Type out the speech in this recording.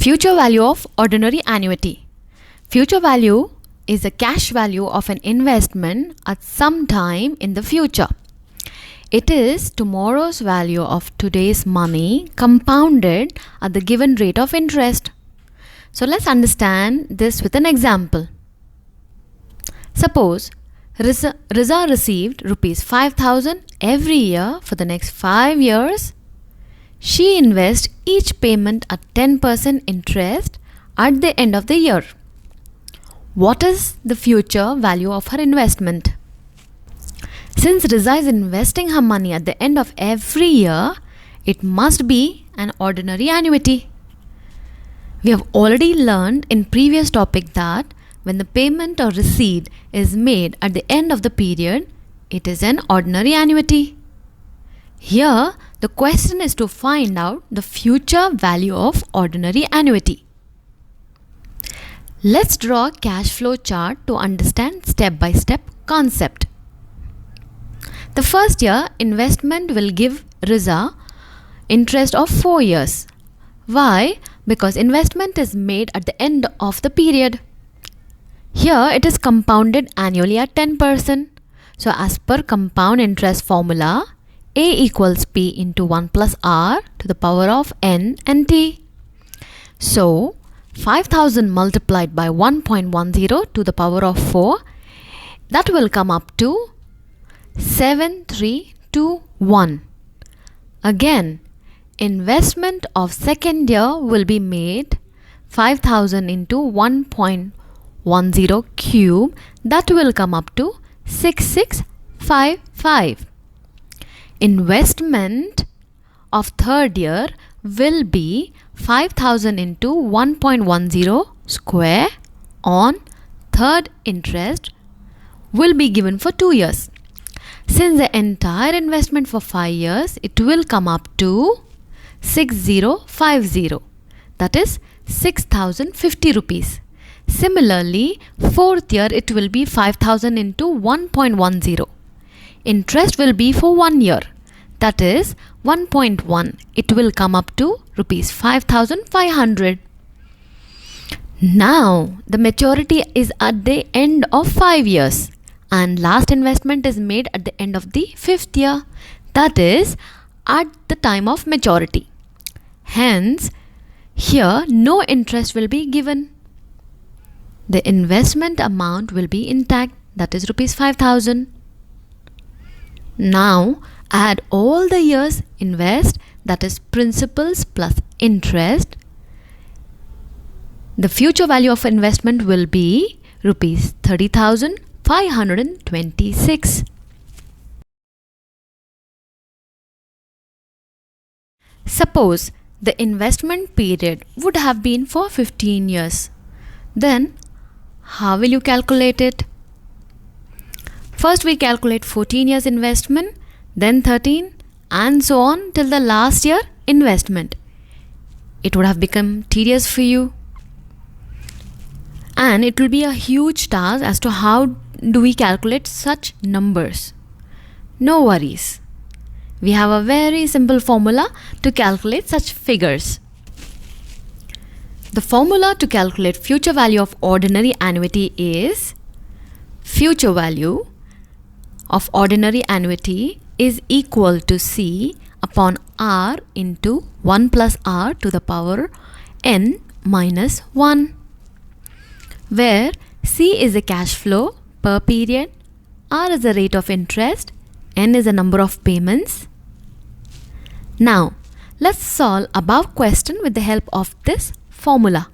Future value of ordinary annuity. Future value is the cash value of an investment at some time in the future. It is tomorrow's value of today's money compounded at the given rate of interest. So let's understand this with an example. Suppose Riza received rupees 5,000 every year for the next 5 years. She invests each payment at 10% interest at the end of the year. What is the future value of her investment? Since Riza is investing her money at the end of every year, it must be an ordinary annuity. We have already learned in previous topic that when the payment or receipt is made at the end of the period, it is an ordinary annuity. Here, the question is to find out the future value of ordinary annuity. Let's draw a cash flow chart to understand step-by-step concept. The first year, investment will give Riza interest of 4 years. Why? Because investment is made at the end of the period. Here, it is compounded annually at 10%. So, as per compound interest formula, A equals P into 1 plus R to the power of N and T. So, 5,000 multiplied by 1.10 to the power of 4, that will come up to 7321. Again, investment of second year will be made 5,000 into 1.10 cube, that will come up to 6655. Investment of third year will be 5,000 into 1.10 square on third interest will be given for 2 years. Since the entire investment for 5 years, it will come up to 6050, that is 6,050 rupees. Similarly, fourth year it will be 5,000 into 1.10. Interest will be for 1 year, that is 1.1. It will come up to rupees 5,500. Now, the maturity is at the end of 5 years and last investment is made at the end of the 5th year, that is at the time of maturity. Hence, here no interest will be given. The investment amount will be intact, that is rupees 5,000. Now, add all the years invest, that is principals plus interest. The future value of investment will be rupees 30,526. Suppose the investment period would have been for 15 years. Then, how will you calculate it? First, we calculate 14 years investment, then 13, and so on till the last year investment. It would have become tedious for you. And it will be a huge task as to how do we calculate such numbers. No worries. We have a very simple formula to calculate such figures. The formula to calculate future value of ordinary annuity is future value of ordinary annuity is equal to C upon R into 1 plus R to the power N minus 1, where C is the cash flow per period, R is the rate of interest, N is the number of payments. Now, let's solve above question with the help of this formula.